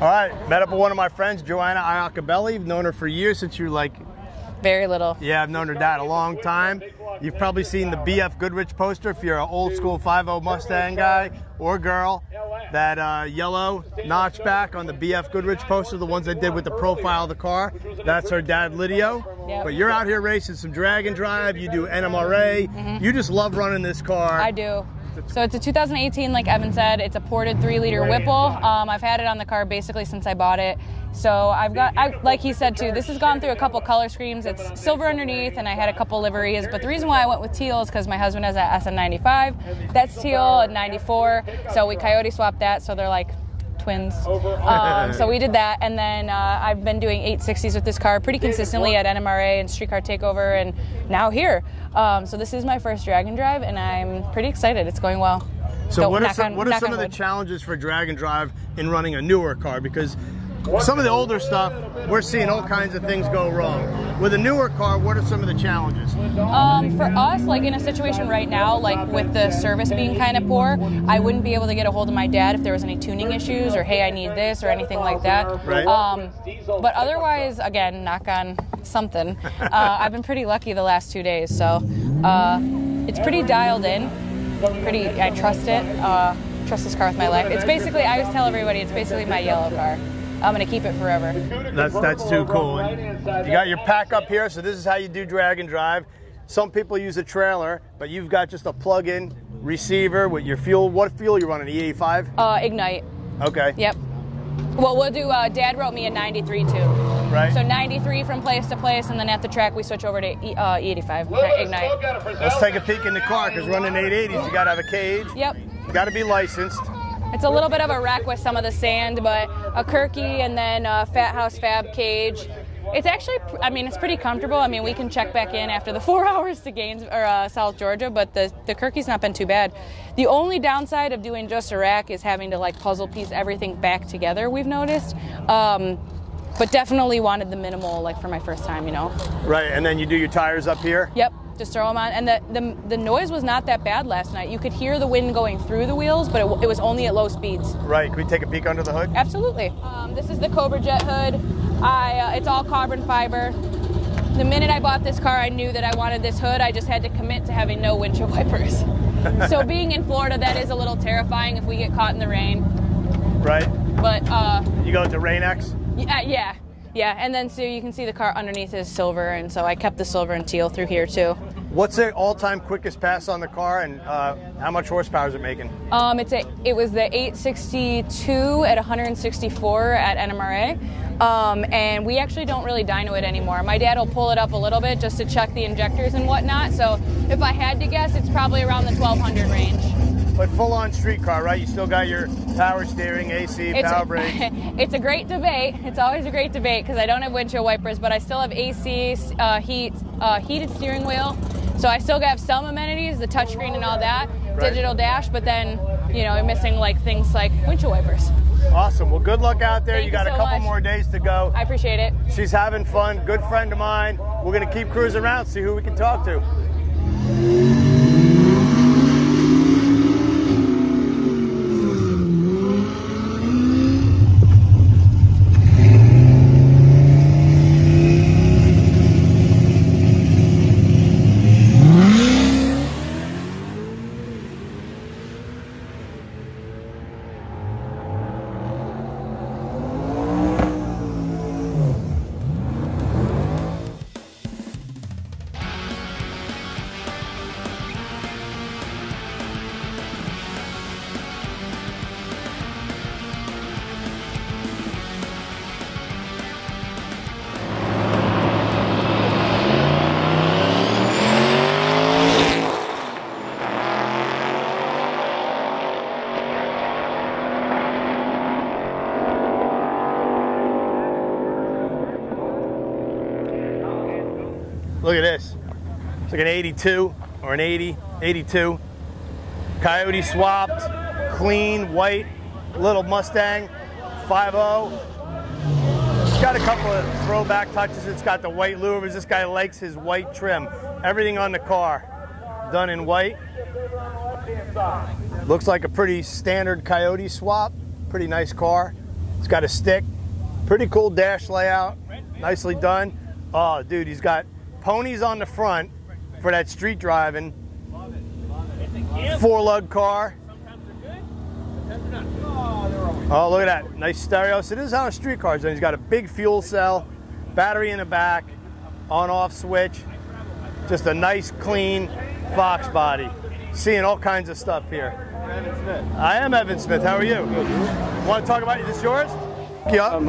All right, met up with one of my friends, Joanna Iacobelli. I've known her for years, since you're like... Very little. Yeah, I've known her dad a long time. You've probably seen the BF Goodrich poster if you're an old school 5.0 Mustang guy or girl. That yellow notchback on the BF Goodrich poster, the ones I did with the profile of the car, that's her dad, Lidio. Yep. But you're out here racing some drag and drive, you do NMRA. Mm-hmm. You just love running this car. I do. So it's a 2018, like Evan said. It's a ported 3-liter Whipple. I've had it on the car basically since I bought it. So like he said too, this has gone through a couple color schemes. It's silver underneath, and I had a couple liveries. But the reason why I went with teal is because my husband has that SM95. That's teal, a 94. So we coyote swapped that, so they're like twins. So we did that, and then I've been doing 860s with this car pretty consistently at NMRA and Street Car Takeover, and now here. So this is my first drag and drive, and I'm pretty excited. It's going well. So what are some of the challenges for drag and drive in running a newer car? Because some of the older stuff, we're seeing all kinds of things go wrong. With a newer car, what are some of the challenges? For us, like in a situation right now, like with the service being kind of poor, I wouldn't be able to get a hold of my dad if there was any tuning issues or, hey, I need this or anything like that. Right. But otherwise, again, knock on something, I've been pretty lucky the last 2 days. So it's pretty dialed in. I trust it. Trust this car with my life. It's basically, I always tell everybody, it's basically my yellow car. I'm going to keep it forever. That's too cool. And you got your pack up here, so this is how you do drag and drive. Some people use a trailer, but you've got just a plug-in receiver with your fuel. What fuel are you running, E85? Ignite. Okay. Yep. Well, we'll do, Dad wrote me a 93 too. Right. So 93 from place to place, and then at the track we switch over to E85, Ignite. Let's take a peek in the car, because running 880s, you got to have a cage. Yep. You got to be licensed. It's a little bit of a wreck with some of the sand, but a Kirky and then a Fat House Fab cage. It's actually, I mean, it's pretty comfortable. I mean, we can check back in after the 4 hours to South Georgia, but the Kirky's not been too bad. The only downside of doing just a rack is having to like puzzle piece everything back together, we've noticed. But definitely wanted the minimal, like for my first time, you know. Right, and then you do your tires up here? Yep. Just throw them on, and the noise was not that bad last night. You could hear the wind going through the wheels, but it was only at low speeds. Right. Can we take a peek under the hood? Absolutely. This is the Cobra Jet hood. It's all carbon fiber. The minute I bought this car, I knew that I wanted this hood. I just had to commit to having no windshield wipers. So being in Florida, that is a little terrifying if we get caught in the rain. Right. But you go into Rain-X? Yeah, and then so you can see the car underneath is silver, and so I kept the silver and teal through here too. What's the all-time quickest pass on the car, and how much horsepower is it making? It was the 862 at 164 at NMRA, and we actually don't really dyno it anymore. My dad will pull it up a little bit just to check the injectors and whatnot, so if I had to guess, it's probably around the 1200 range. But full-on street car, right? You still got your power steering, AC, power brakes. It's a great debate. It's always a great debate because I don't have windshield wipers, but I still have AC, heated steering wheel. So I still have some amenities, the touchscreen and all that, right. Digital dash, but then, you know, you're missing like things like windshield wipers. Awesome. Well, good luck out there. Thank you got so a couple much. more days to go. I appreciate it. She's having fun. Good friend of mine. We're going to keep cruising around, see who we can talk to. Look at this. It's like an 82 or an 82. Coyote swapped, clean, white, little Mustang, 5.0. It's got a couple of throwback touches. It's got the white louvers. This guy likes his white trim. Everything on the car done in white. Looks like a pretty standard Coyote swap. Pretty nice car. It's got a stick. Pretty cool dash layout. Nicely done. Oh, dude, he's got ponies on the front for that street driving. 4-lug car. Oh, look at that. Nice stereo. So this is how a street car is done. He's got a big fuel cell, battery in the back, on-off switch. Just a nice, clean Fox body. Seeing all kinds of stuff here. Evan Smith. I am Evan Smith. How are you? Good. Want to talk about this yours? Yeah.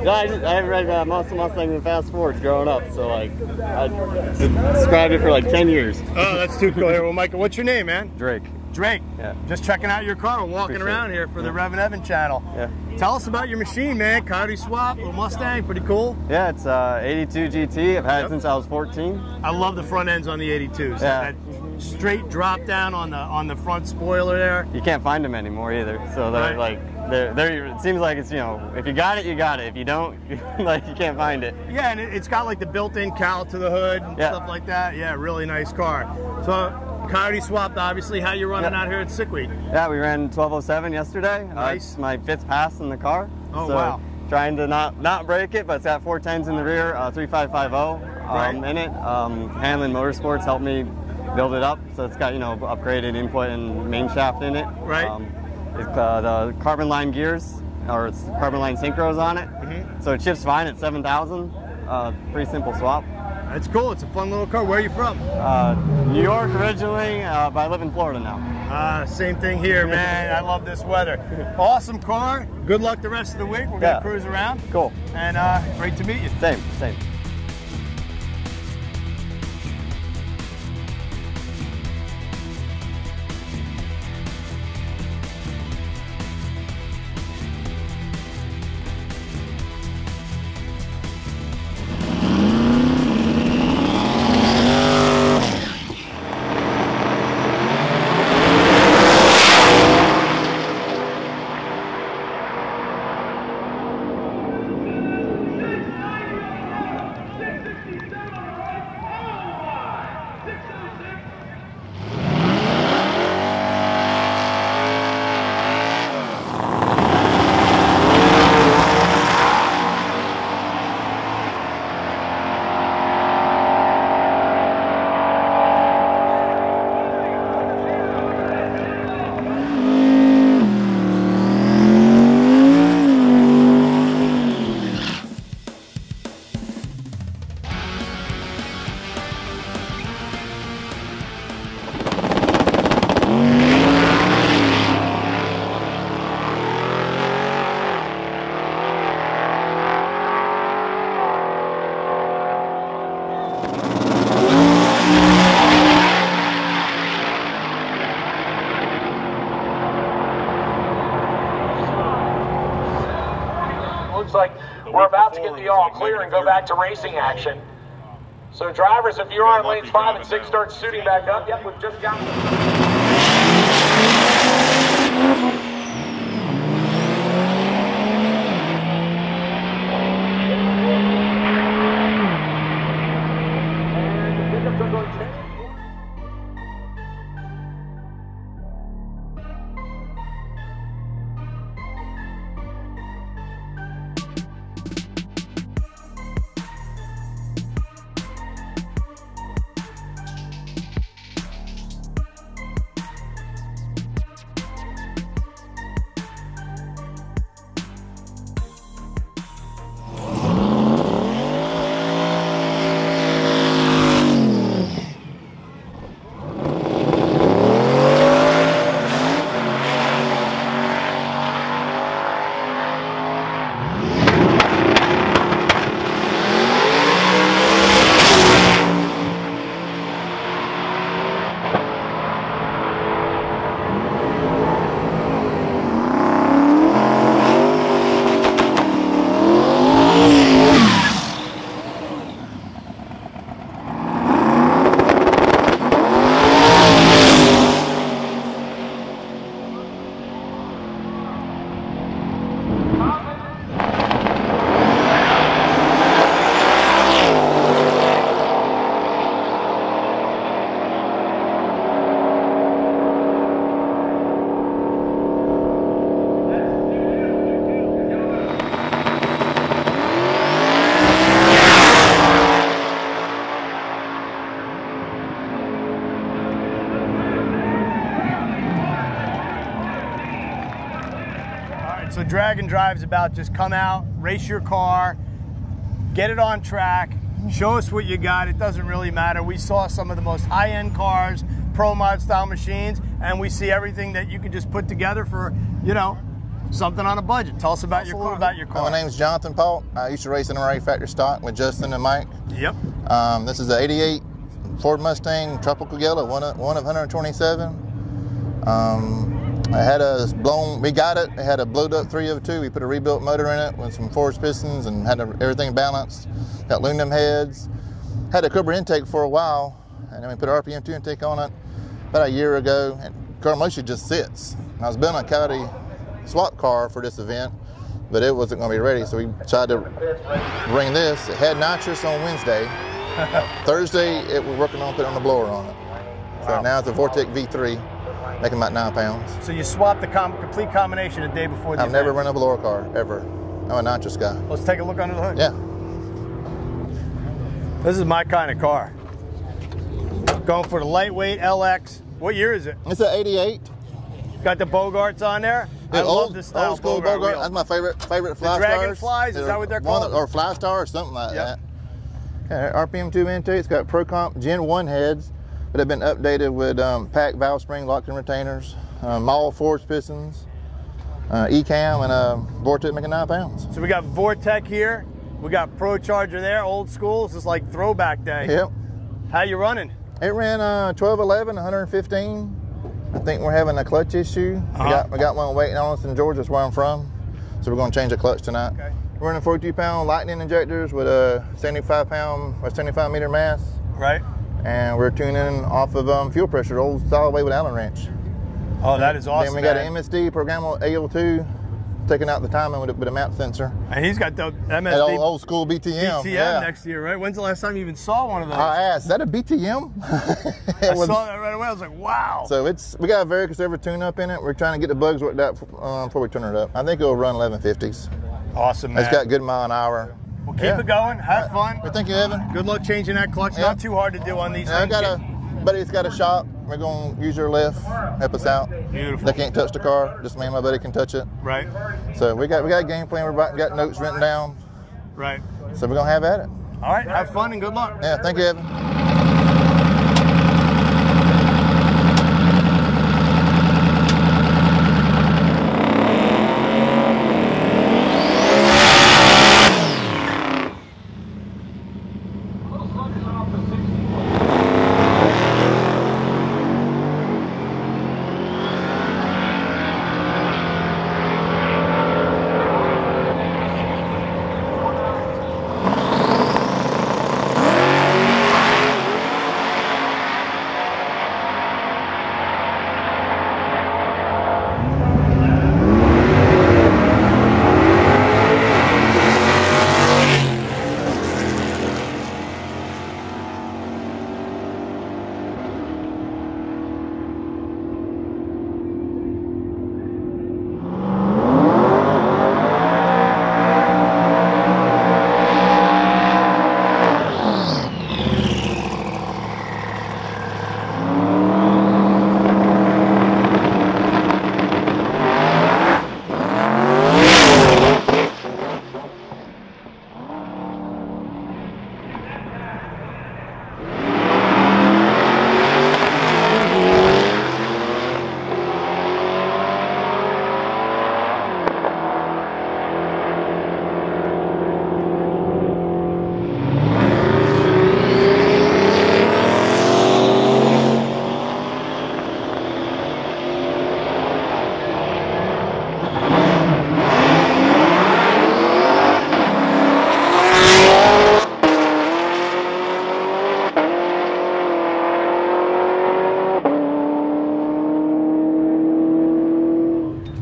No, I haven't read Mustang and Fast Fords growing up, so like I subscribed it for like 10 years. Oh, that's too cool. Here, well, Michael, what's your name, man? Drake. Drake. Yeah. Just checking out your car, walking Appreciate around it. here for the REVan Evan channel. Yeah. Tell us about your machine, man. Coyote swap, little Mustang, pretty cool. Yeah, it's 82 GT. I've had it since I was 14. I love the front ends on the 82s. Yeah. That straight drop down on the front spoiler there. You can't find them anymore either. So they're Right. like it seems like it's, you know, if you got it, you got it. If you don't, like, you can't find it. Yeah, and it's got like the built-in cowl to the hood and Yeah. stuff like that. Yeah, really nice car. So Coyote swapped, obviously. How you running out here at Sickweed? Yeah, we ran 1207 yesterday. Nice. It's my 5th pass in the car. Oh, so wow. Trying to not break it, but it's got 410s in the rear, 3550 Right. in it. Hanlon Motorsports helped me build it up, so it's got, you know, upgraded input and main shaft in it. Right. It's the carbon line gears, or it's carbon line synchros on it, so it shifts fine at 7,000. Pretty simple swap. That's cool. It's a fun little car. Where are you from? New York originally, but I live in Florida now. Same thing here, man. I love this weather. Awesome car. Good luck the rest of the week. We're going to cruise around. Cool. And great to meet you. Same. Looks like we're about to get the all clear and go back to racing action. So drivers, if you're on lanes 5 and 6, start suiting back up. Yep, we've just got right, so Drag and Drive is about just come out, race your car, get it on track, show us what you got. It doesn't really matter. We saw some of the most high-end cars, pro mod style machines, and we see everything that you can just put together for, you know, something on a budget. Tell us about your car. My name's Jonathan Paul. I used to race in NRA factory stock with Justin and Mike. Yep. This is the '88 Ford Mustang Tropical Yellow, one of 127. I had a blown, we got it had a blowed up 302. We put a rebuilt motor in it with some forged pistons and had everything balanced. Got aluminum heads. Had a Cobra intake for a while, and then we put an RPM2 intake on it about a year ago. And the car mostly just sits. I was building a Coyote swap car for this event, but it wasn't going to be ready, so we tried to bring this. It had nitrous on Wednesday. Thursday, we're working on putting on the blower on it. So wow. Now it's a Vortec V3, making about 9 pounds. So you swapped the complete combination a day before the I've never run a blower car, ever. I'm a nitrous guy. Let's take a look under the hood. Yeah. This is my kind of car. Going for the lightweight LX. What year is it? It's an '88. Got the Bogarts on there. Yeah, I love this style old school Bogart. That's my favorite fly Dragon stars. Flies, is that what they're called? Or Fly Star or something like that. Okay, RPM2 intake. It's got Pro Comp Gen 1 heads, but have been updated with pack valve spring lock-in retainers, Maul forged pistons, E-cam, and Vortec making 9 pounds. So we got Vortec here. We got Pro Charger there, old school. This is like throwback day. Yep. How you running? It ran 1211, 115. I think we're having a clutch issue. We got one waiting on us in Georgia, that's where I'm from. So we're going to change the clutch tonight. Okay. We're running 42-pound Lightning injectors with a 75-pound or 75-meter mass. Right. And we're tuning off of fuel pressure, old solid way with Allen wrench. Oh, that is awesome. Then we got an MSD programmable AL2, taking out the timing with a map sensor. And he's got the MSD. Old school BTM. BTM next year, right? When's the last time you even saw one of those? I asked, is that a BTM? I saw that right away. I was like, wow. So we got a very conservative tune-up in it. We're trying to get the bugs worked out before we turn it up. I think it'll run 1150s. Awesome, man. It's got good mile an hour. Well, keep it going. Have fun. Well, thank you, Evan. Good luck changing that clutch. Not too hard to do on these things. I got buddy's got a shop. We're going to use your lift, help us out. Beautiful. They can't touch the car. Just me and my buddy can touch it. Right. So we got a game plan. We got notes written down. Right. So we're going to have at it. All right. Have fun and good luck. Yeah. Thank you, Evan.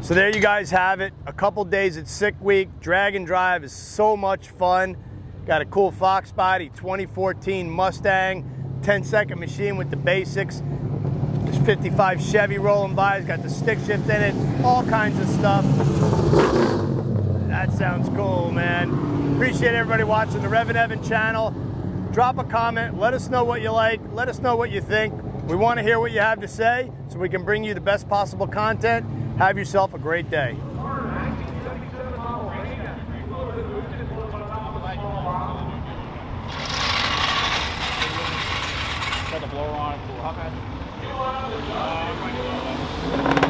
So there you guys have it. A couple days at Sick Week. Drag and Drive is so much fun. Got a cool Fox body, 2014 Mustang, 10-second machine with the basics. There's 55 Chevy rolling by. It's got the stick shift in it, all kinds of stuff. That sounds cool, man. Appreciate everybody watching the REVan Evan channel. Drop a comment. Let us know what you like. Let us know what you think. We want to hear what you have to say so we can bring you the best possible content. Have yourself a great day. Set the blower on it, cool. How fast?